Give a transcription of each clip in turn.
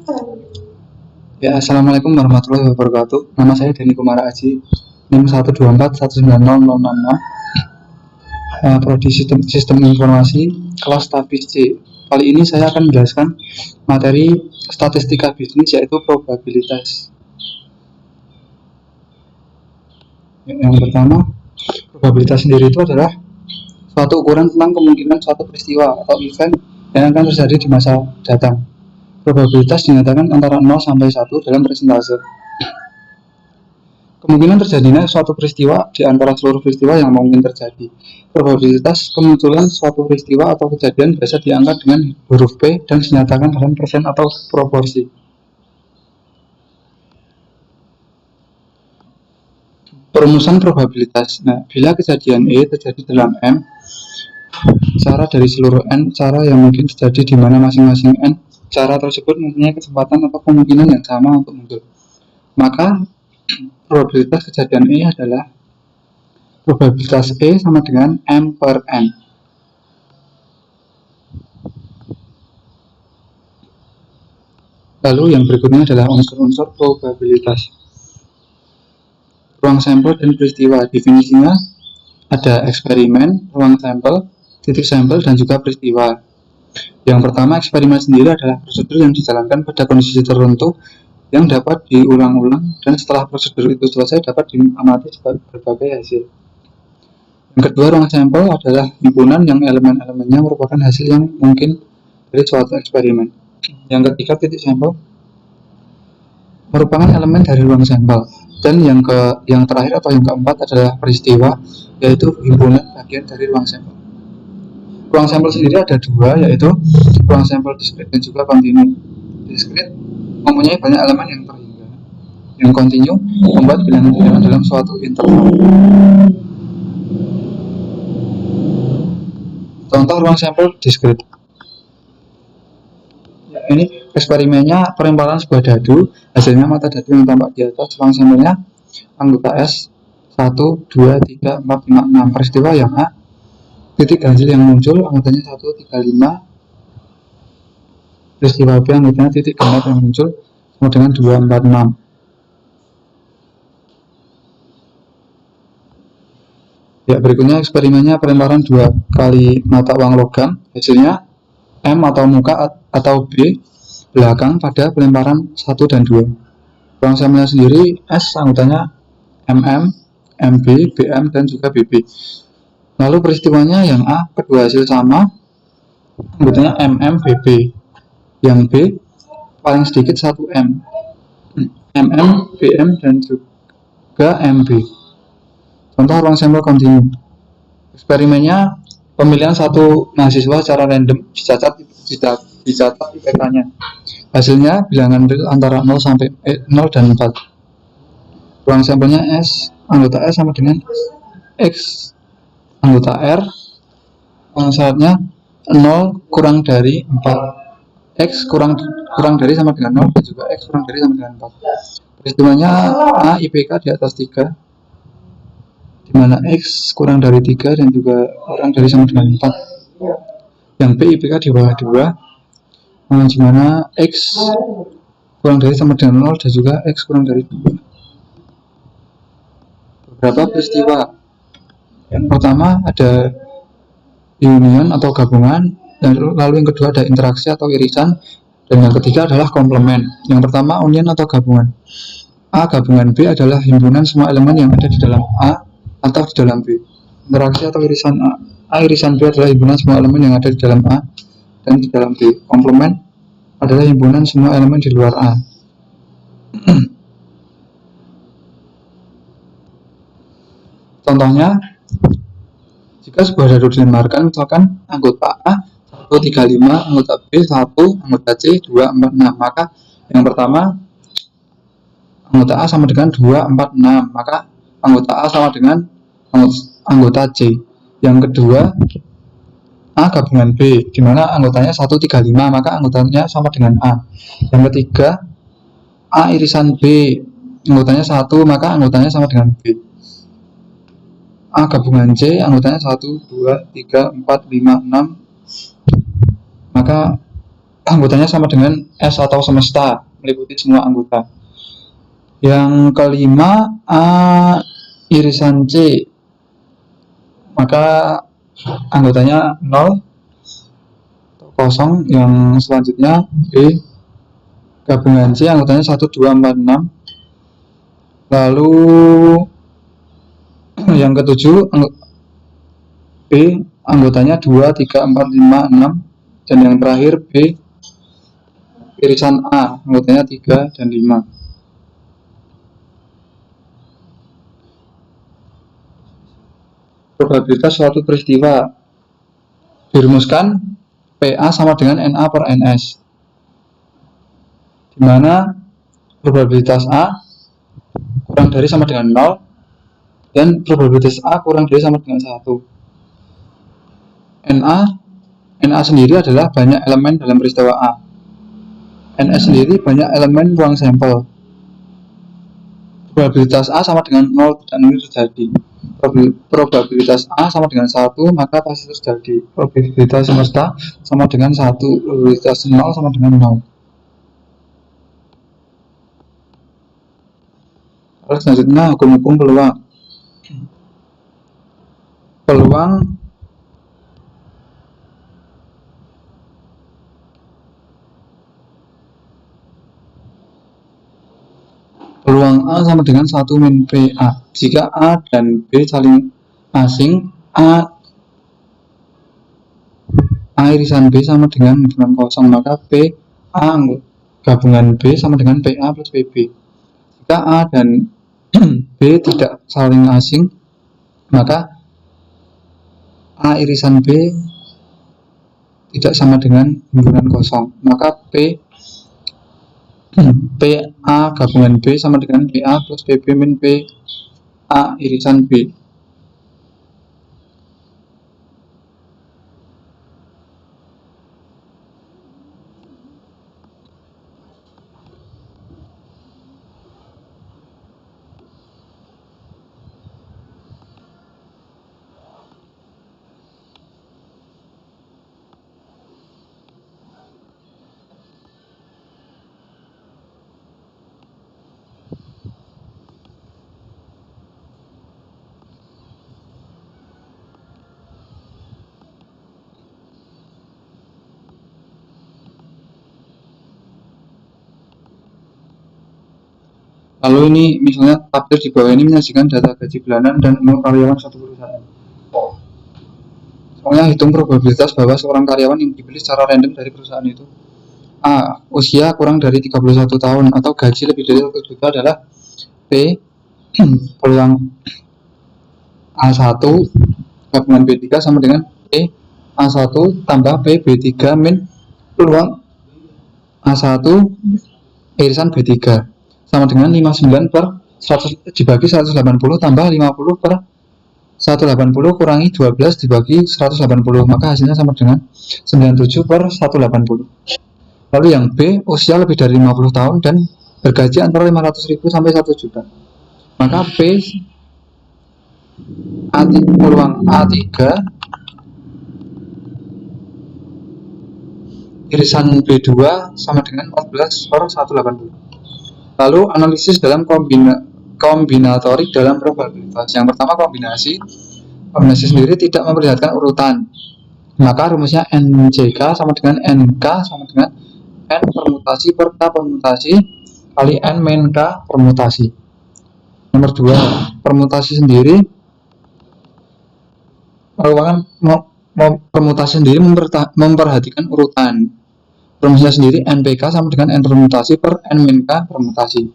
Ya, Assalamualaikum warahmatullahi wabarakatuh. Nama saya Denny Kumara Aji, NIM 124190066, Prodi Sistem Informasi, kelas Tabis C. Kali ini saya akan menjelaskan materi statistika bisnis, yaitu probabilitas. Yang pertama, probabilitas sendiri itu adalah suatu ukuran tentang kemungkinan suatu peristiwa atau event yang akan terjadi di masa datang. Probabilitas dinyatakan antara 0 sampai 1 dalam persentase. Kemungkinan terjadinya suatu peristiwa di antara seluruh peristiwa yang mungkin terjadi. Probabilitas kemunculan suatu peristiwa atau kejadian biasa diangkat dengan huruf P dan dinyatakan dalam persen atau proporsi. Perumusan probabilitas. Nah, bila kejadian E terjadi dalam M, cara dari seluruh N, cara yang mungkin terjadi di mana masing-masing N, cara tersebut mempunyai kesempatan atau kemungkinan yang sama untuk muncul. Maka probabilitas kejadian E adalah probabilitas E sama dengan M per N. Lalu yang berikutnya adalah unsur-unsur probabilitas. Ruang sampel dan peristiwa. Definisinya ada eksperimen, ruang sampel, titik sampel, dan juga peristiwa. Yang pertama, eksperimen sendiri adalah prosedur yang dijalankan pada kondisi tertentu yang dapat diulang-ulang, dan setelah prosedur itu selesai dapat diamati berbagai hasil. Yang kedua, ruang sampel adalah himpunan yang elemen-elemennya merupakan hasil yang mungkin dari suatu eksperimen. Yang ketiga, titik sampel merupakan elemen dari ruang sampel. Dan yang terakhir atau yang keempat adalah peristiwa, yaitu himpunan bagian dari ruang sampel. Ruang sampel sendiri ada dua, yaitu ruang sampel diskrit dan juga kontinu. Diskrit mempunyai banyak elemen yang terhingga. Yang kontinu membuat bilangan-bilangan dalam suatu interval. Contoh ruang sampel diskrit. Ya, ini eksperimennya pelemparan sebuah dadu, hasilnya mata dadu yang tampak di atas. Ruang sampelnya anggota S 1, 2, 3, 4, 5, 6. Peristiwa yang A, titik ganjil yang muncul anggotanya 1, 3, 5. Peristiwa B anggotanya titik genap yang muncul sama dengan 2, 4, 6. Ya, berikutnya eksperimennya pelemparan 2 kali mata uang logam, hasilnya M atau muka atau B belakang pada pelemparan 1 dan 2. Ruang sampelnya sendiri S anggotanya MM, MB, BM, dan juga BB. Lalu peristiwanya yang A, kedua hasil sama, anggotanya MM, BB. Yang B, paling sedikit 1 M, MM, BM, dan juga MB. Contoh ruang sampel kontinu. Eksperimennya pemilihan satu mahasiswa secara random, dicatat IPK-nya. Hasilnya bilangan real antara 0 sampai 0 dan 4. Ruang sampelnya S, anggota S sama dengan X anggota R. Syaratnya 0 kurang dari 4. X kurang dari sama dengan 0 dan juga X kurang dari sama dengan 4. Peristiwanya A, IPK di atas 3, di mana X kurang dari 3 dan juga kurang dari sama dengan 4. Yang B, IPK di bawah 2, di mana X kurang dari sama dengan 0 dan juga X kurang dari 2. Beberapa peristiwa. Yang pertama ada union atau gabungan, dan lalu yang kedua ada interaksi atau irisan, dan yang ketiga adalah komplement. Yang pertama union atau gabungan. A gabungan B adalah himpunan semua elemen yang ada di dalam A atau di dalam B. Interaksi atau irisan A irisan B adalah himpunan semua elemen yang ada di dalam A dan di dalam B. Komplement adalah himpunan semua elemen di luar A. Contohnya, jika sebuah dadu dilemparkan, misalkan anggota A 1, 3, 5, anggota B 1, anggota C 2, 4, 6, maka yang pertama anggota A sama dengan 2, 4, 6, maka anggota A sama dengan anggota C. Yang kedua, A gabungan B, di mana anggotanya 1, 3, 5, maka anggotanya sama dengan A. Yang ketiga, A irisan B, anggotanya 1, maka anggotanya sama dengan B. A gabungan C, anggotanya 1, 2, 3, 4, 5, 6, maka anggotanya sama dengan S atau semesta, meliputi semua anggota. Yang kelima, A irisan C, maka anggotanya 0 atau kosong. Yang selanjutnya B gabungan C, anggotanya 1, 2, 4, 6. Lalu yang ketujuh B anggotanya 2, 3, 4, 5, 6. Dan yang terakhir B irisan A, anggotanya 3 dan 5. Probabilitas suatu peristiwa dirumuskan PA sama dengan NA per NS, di mana probabilitas A kurang dari sama dengan 0 dan probabilitas A kurang dari sama dengan 1. NA sendiri adalah banyak elemen dalam peristiwa A. NS sendiri banyak elemen ruang sampel. Probabilitas A sama dengan 0 dan ini terjadi. Probabilitas A sama dengan 1, maka pasti terjadi. Probabilitas semesta sama dengan 1, probabilitas 0 sama dengan 0. Lalu selanjutnya hukum-hukum peluang. Peluang A sama dengan 1 min PA. Jika A dan B saling asing, A irisan B sama dengan hubungan kosong, maka P A gabungan B sama dengan PA plus PB. Jika A dan B tidak saling asing, maka A irisan B tidak sama dengan hubungan kosong, maka PA gabungan B sama dengan PA plus PB min PA irisan B. Lalu ini misalnya tabel di bawah ini menyajikan data gaji bulanan dan umur karyawan suatu perusahaan. Soalnya hitung probabilitas bahwa seorang karyawan yang dipilih secara random dari perusahaan itu. A. Usia kurang dari 31 tahun atau gaji lebih dari 1 juta adalah P. Peluang A1 gabungan B3 sama dengan P A1 tambah P B3 min peluang A1 irisan B3 sama dengan 59 per 100 dibagi 180 tambah 50 per 180 kurangi 12 dibagi 180, maka hasilnya sama dengan 97 per 180. Lalu yang B, usia lebih dari 50 tahun dan bergaji antara 500.000 sampai 1 juta, maka P peluang A3 irisan B2 sama dengan 14 per 180. Lalu analisis dalam kombinatorik dalam probabilitas. Yang pertama kombinasi sendiri tidak memperlihatkan urutan, maka rumusnya NJK sama dengan NK sama dengan N permutasi per K permutasi kali N min K permutasi. Nomor 2, permutasi sendiri merupakan permutasi sendiri memperhatikan urutan. Rumusnya sendiri NPK sama dengan N permutasi per N min K permutasi.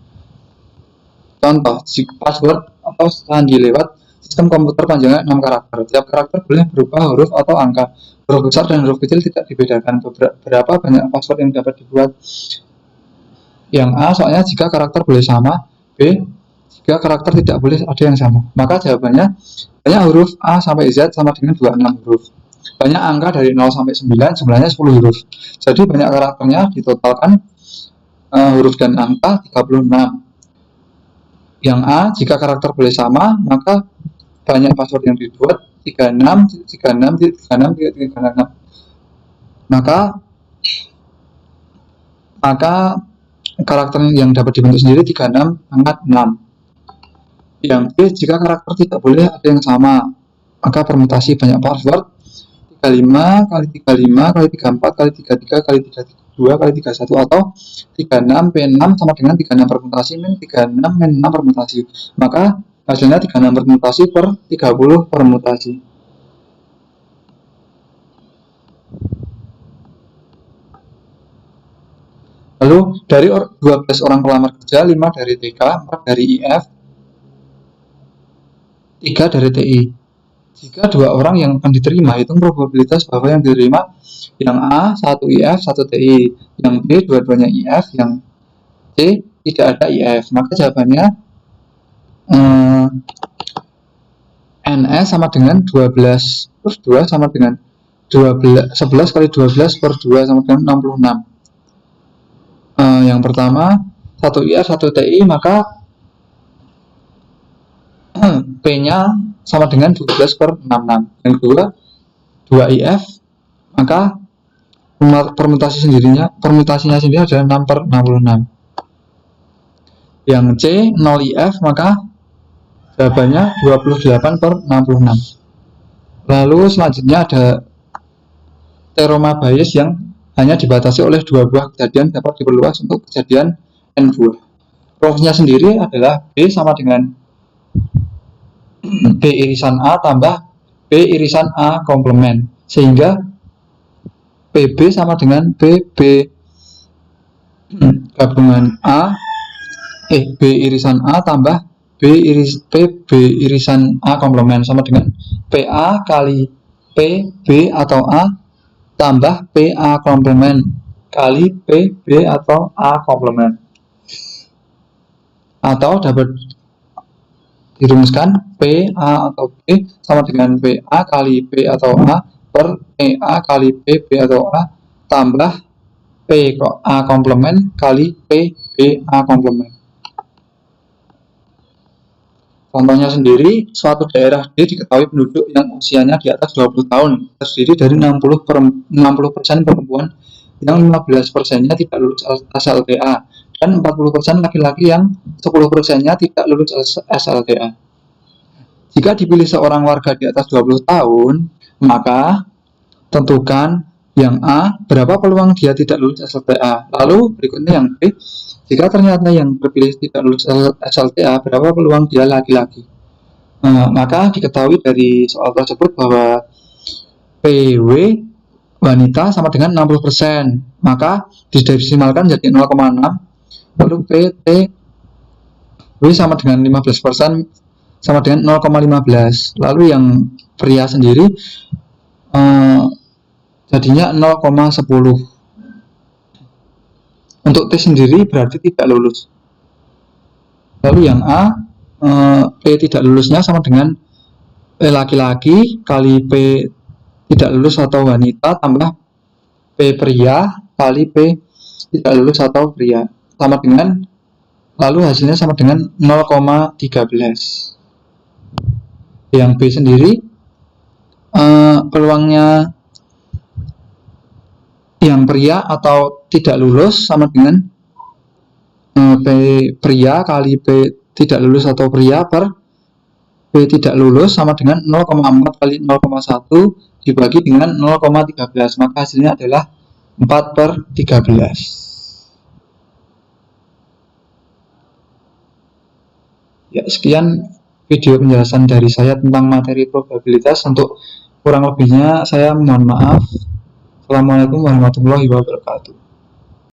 Contoh, jika password atau sandi lewat sistem komputer panjangnya 6 karakter. Tiap karakter boleh berupa huruf atau angka. Huruf besar dan huruf kecil tidak dibedakan. Berapa banyak password yang dapat dibuat? Yang A, soalnya jika karakter boleh sama. B, jika karakter tidak boleh ada yang sama. Maka jawabannya banyak huruf A sampai Z sama dengan 26 huruf. Banyak angka dari 0 sampai 9, jumlahnya 10 huruf. Jadi banyak karakternya ditotalkan huruf dan angka 36. Yang A, jika karakter boleh sama, maka banyak password yang dibuat 36, 36, 36, 36. Maka maka karakter yang dapat dibentuk sendiri 36 pangkat 6. Yang B, jika karakter tidak boleh ada yang sama, maka permutasi banyak password 35 kali 35 kali 34 kali 33 kali 32 kali 31 atau 36 P6 sama dengan 36 permutasi min 36 min 6 permutasi. Maka hasilnya 36 permutasi per 30 permutasi. Lalu dari 12 orang pelamar kerja, 5 dari TK, 4 dari IF, 3 dari TI. Jika 2 orang yang akan diterima, hitung probabilitas bahwa yang diterima yang A 1 IF 1 TI, yang B dua-duanya IF, yang C tidak ada IF. Maka jawabannya NS sama dengan 12 per 2 sama dengan 11 kali 12 per 2 sama dengan 66. Yang pertama 1 IF 1 TI, maka P-nya sama dengan 12 per 66. Yang kedua 2 IF, maka permutasinya sendiri adalah 6 per 66. Yang C 0 IF, maka jawabannya 28 per 66. Lalu selanjutnya ada Teroma Bayes yang hanya dibatasi oleh 2 buah kejadian dapat diperluas untuk kejadian N buah. Rumusnya sendiri adalah B sama dengan B irisan A tambah B irisan A komplement, sehingga PB sama dengan BB gabungan B irisan A tambah PB irisan A komplement sama dengan PA kali PB atau A tambah PA komplement kali PB atau A komplement, atau dapat dirumuskan PA atau B sama dengan PA kali P atau A per PA kali PB atau A tambah PA komplement kali PB A komplement. Contohnya sendiri, suatu daerah D diketahui penduduk yang usianya di atas 20 tahun terdiri dari 60% perempuan yang 15%-nya tidak lulus SLTA dan 40% laki-laki yang 10%-nya tidak lulus SLTA. Jika dipilih seorang warga di atas 20 tahun, maka tentukan yang A, berapa peluang dia tidak lulus SLTA. Lalu berikutnya yang B, jika ternyata yang terpilih tidak lulus SLTA, berapa peluang dia laki-laki. Maka diketahui dari soal tersebut bahwa PW wanita sama dengan 60%, maka didesimalkan jadi 0,6, lalu PTW sama dengan 15% sama dengan 0,15. Lalu yang pria sendiri jadinya 0,10. Untuk T sendiri berarti tidak lulus. Lalu yang A, P tidak lulusnya sama dengan P laki-laki kali P tidak lulus atau wanita tambah P pria kali P tidak lulus atau pria sama dengan, lalu hasilnya sama dengan 0,13. Yang B sendiri peluangnya yang pria atau tidak lulus sama dengan P pria kali P tidak lulus atau pria per P tidak lulus sama dengan 0,4 kali 0,1 dibagi dengan 0,13, maka hasilnya adalah 4 per 13. Ya, sekian video penjelasan dari saya tentang materi probabilitas. Untuk kurang lebihnya saya mohon maaf. Assalamualaikum warahmatullahi wabarakatuh.